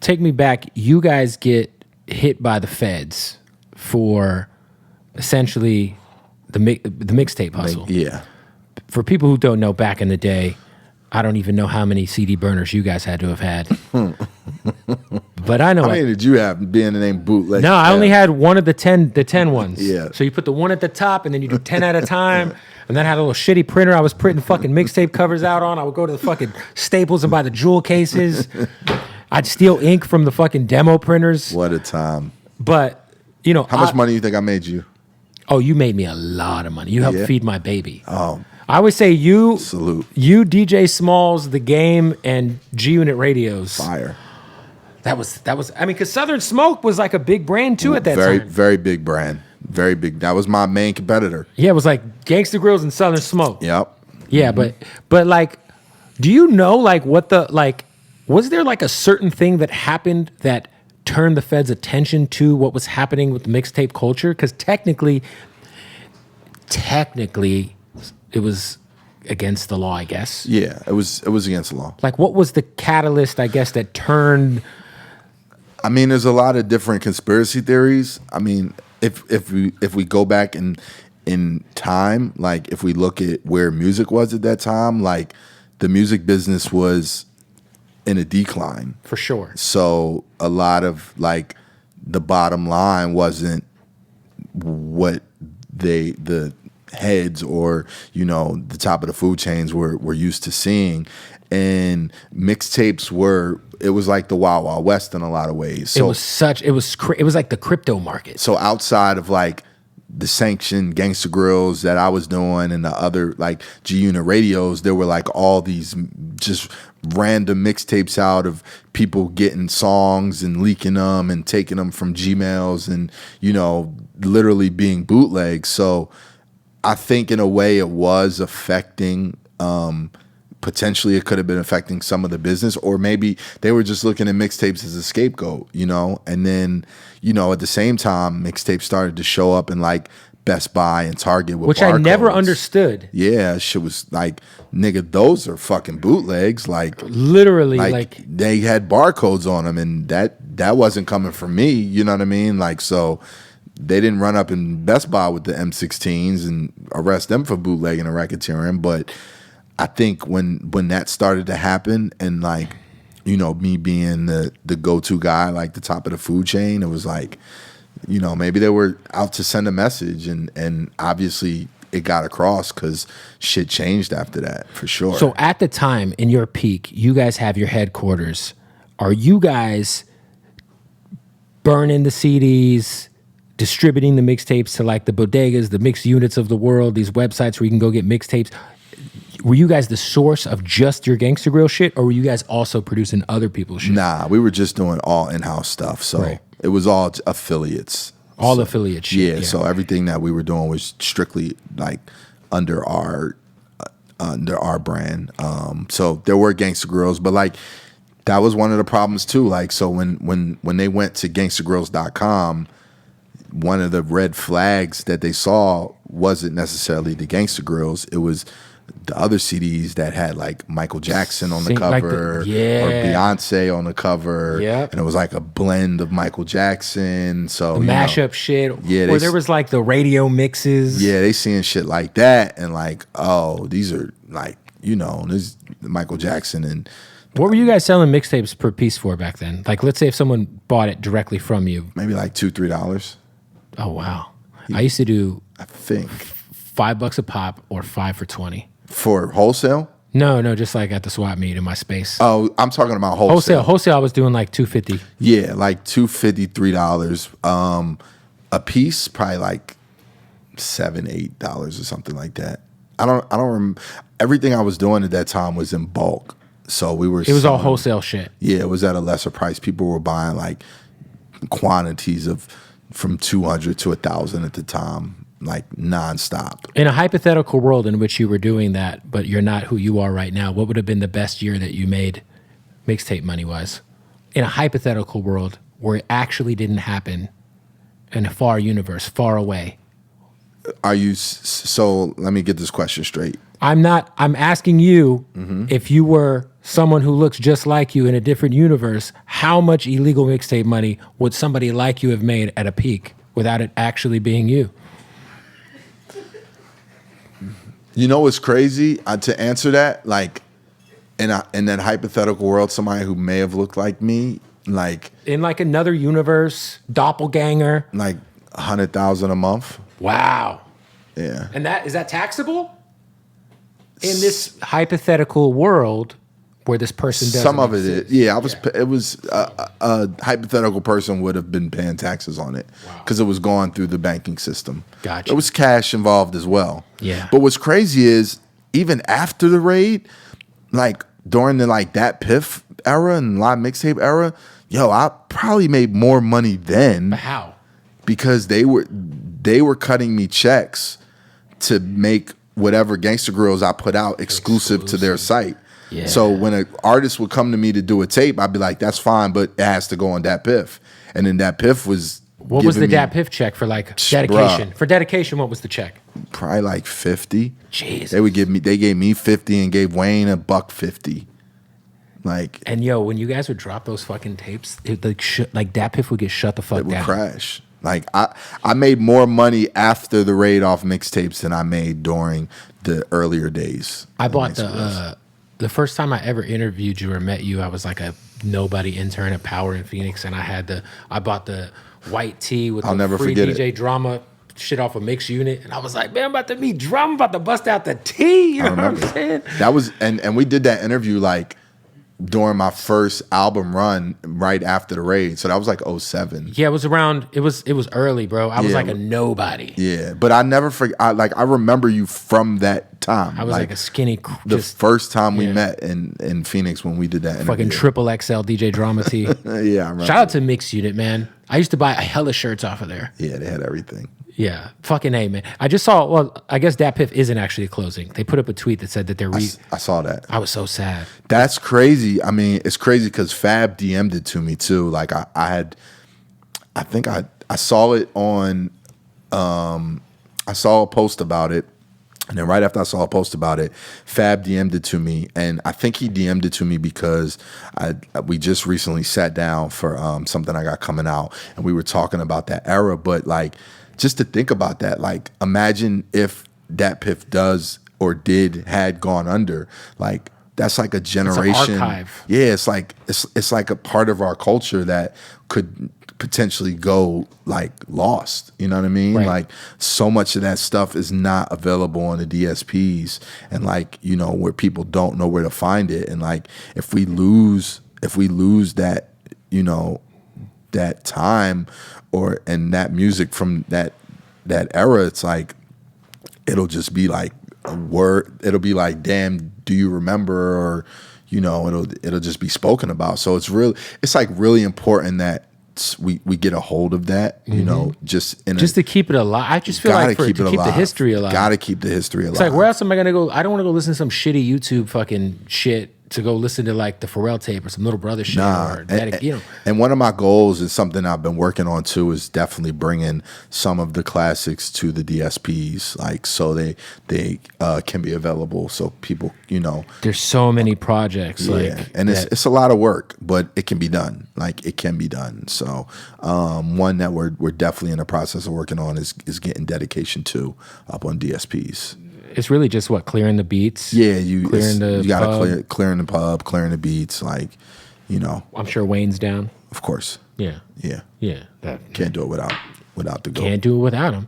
take me back. You guys get hit by the feds for essentially the mixtape hustle. Yeah. For people who don't know, back in the day, I don't even know how many CD burners you guys had to have had. But I know. How many did you have being the name Bootleg? No, I only had one of the 10 ones. Yeah. So you put the one at the top and then you do 10 at a time. And then I had a little shitty printer I was printing fucking mixtape covers out on. I would go to the fucking Staples and buy the jewel cases. I'd steal ink from the fucking demo printers. What a time. But, you know. How much money you think I made you? Oh, you made me a lot of money. You helped Yeah? feed my baby. Oh, I would say you, salute. You, DJ Smalls, The Game, and G Unit Radios. Fire. That was. I mean, because Southern Smoke was like a big brand too at that time. Very big brand. Very big. That was my main competitor. Yeah, it was like Gangsta Grills and Southern Smoke. Yep. Yeah, but like, do you know like what the like? Was there like a certain thing that happened that turned the feds' attention to what was happening with the mixtape culture? Because technically, it was against the law, I guess. Yeah, it was against the law. Like, what was the catalyst, I guess, that turned? I mean, there's a lot of different conspiracy theories. I mean, if we go back in time, like if we look at where music was at that time, like the music business was in a decline. For sure. So a lot of like the bottom line wasn't what the heads or, you know, the top of the food chains were used to seeing. And mixtapes it was like the Wild Wild West in a lot of ways. So it was like the crypto market. So outside of like the sanctioned Gangsta Grills that I was doing and the other like G Unit Radios, there were like all these just random mixtapes out of people getting songs and leaking them and taking them from Gmails and, you know, literally being bootlegs. So I think in a way it was affecting, potentially it could have been affecting some of the business, or maybe they were just looking at mixtapes as a scapegoat, you know? And then, you know, at the same time, mixtapes started to show up in like Best Buy and Target with which barcodes. I never understood. Yeah, shit was like, nigga, those are fucking bootlegs. Like literally, like they had barcodes on them, and that wasn't coming from me. You know what I mean? Like, so they didn't run up in Best Buy with the M16s and arrest them for bootlegging and racketeering. But I think when that started to happen, and like, you know, me being the go-to guy, like the top of the food chain, it was like, you know, maybe they were out to send a message, and obviously it got across because shit changed after that, for sure. So at the time, in your peak, you guys have your headquarters. Are you guys burning the CDs, distributing the mixtapes to like the bodegas, the mixed units of the world, these websites where you can go get mixtapes? Were you guys the source of just your Gangsta Grill shit, or were you guys also producing other people's shit? Nah, we were just doing all in-house stuff. So right. It was all affiliates. All affiliate shit. Yeah, so everything that we were doing was strictly like under our brand. So there were Gangsta Grills, but like that was one of the problems too. Like, so when they went to gangstagrills.com, one of the red flags that they saw wasn't necessarily the Gangsta Grills. It was the other CDs that had like Michael Jackson on the cover, or Beyonce on the cover, and it was like a blend of Michael Jackson. So the mashup shit, where there was like the radio mixes. Yeah, they seeing shit like that, and like, oh, these are like, you know, this Michael Jackson. And what were you guys selling mixtapes per piece for back then? Like, let's say if someone bought it directly from you, maybe like $2-3. Oh wow, I used to do, I think, $5 a pop or 5 for 20. For wholesale? No, just like at the swap meet in my space. Oh, I'm talking about wholesale. Wholesale, I was doing like $2.50. Yeah, like $2.50, $3. A piece, probably like $7-8 or something like that. I don't remember. Everything I was doing at that time was in bulk, so we were. It was all wholesale shit. Yeah, it was at a lesser price. People were buying like quantities of from 200 to 1,000 at the time, like nonstop. In a hypothetical world in which you were doing that, but you're not who you are right now, what would have been the best year that you made mixtape money-wise? In a hypothetical world where it actually didn't happen in a far universe, far away. are you? So let me get this question straight. I'm asking you Mm-hmm. if you were someone who looks just like you in a different universe, how much illegal mixtape money would somebody like you have made at a peak without it actually being you? You know what's crazy? To answer that, like in that hypothetical world, somebody who may have looked like me, like In like another universe, doppelganger. like 100,000 a month. Wow. Yeah. And is that taxable? In this hypothetical world where this person doesn't Some of it exist. is. Yeah, it was a hypothetical person would have been paying taxes on it because it was going through the banking system. Gotcha. There was cash involved as well. Yeah. But what's crazy is even after the raid, like during the like that Piff era and live mixtape era, yo, I probably made more money then. But how? Because they were cutting me checks to make whatever Gangsta Grills I put out exclusive to their site. Yeah. So when an artist would come to me to do a tape, I'd be like, that's fine, but it has to go on Dat Piff. And then Dat Piff was What was the giving me Dat Piff check for like dedication? Bruh. For dedication, what was the check? probably like 50. Jeez. They gave me 50 and gave Wayne $150. Like And yo, when you guys would drop those fucking tapes, it like Dat Piff would get shut the fuck it would down. crash. Like I made more money after the raid off mixtapes than I made during the earlier days. I of bought Mixtapes. the first time I ever interviewed you or met you, I was like a nobody intern at Power in Phoenix, and I bought the white tee with I'll the never free forget DJ Drama shit off a mix unit, and I was like, man, I'm about to meet Drama, about to bust out the tee. You know what I'm saying? That was and we did that interview like during my first album run right after the raid. So that was like 07. Yeah, it was around. It was early, bro. I was like a nobody. Yeah, but I never forget. I remember you from that time. I was like a skinny, the just first time we met in Phoenix when we did that interview. fucking triple XL DJ Drama tee. Yeah, I remember. Shout out to Mix Unit, man. I used to buy hella shirts off of there. Yeah, they had everything. Yeah, fucking A, man. I just saw. Well, I guess Dat Piff isn't actually closing. They put up a tweet that said that they're. I saw that. I was so sad. That's crazy. I mean, it's crazy because Fab DM'd it to me too. Like I think I saw it on. I saw a post about it, and then right after I saw a post about it, Fab DM'd it to me, and I think he DM'd it to me because we just recently sat down for something I got coming out, and we were talking about that era. But like, just to think about that, like, imagine if Dat Piff had gone under, like. That's like a generation. It's an archive. Yeah, it's like a part of our culture that could potentially go like lost. You know what I mean? Right. Like so much of that stuff is not available on the DSPs, and like where people don't know where to find it. And like if we lose that that time and that music from that era, it's like it'll just be like a word. It'll be like, damn, do you remember? Or it'll just be spoken about. So it's like really important that we get a hold of that. Just to keep it alive. I just feel like to keep the history alive. Gotta keep the history alive. It's like, where else am I gonna go? I don't want to go listen to some shitty YouTube fucking shit to go listen to like the Pharrell tape or some Little Brother shit. And one of my goals is something I've been working on too, is definitely bringing some of the classics to the DSPs, like so they can be available, so people There's so many projects, it's a lot of work, but it can be done. Like it can be done. So one that we're definitely in the process of working on is getting dedication to up on DSPs. It's really just clearing the beats. Yeah, you gotta clearing the pub, clearing the beats, like I'm sure Wayne's down. Of course. Yeah. Yeah. Yeah. Can't do it without the goat. Can't do it without him.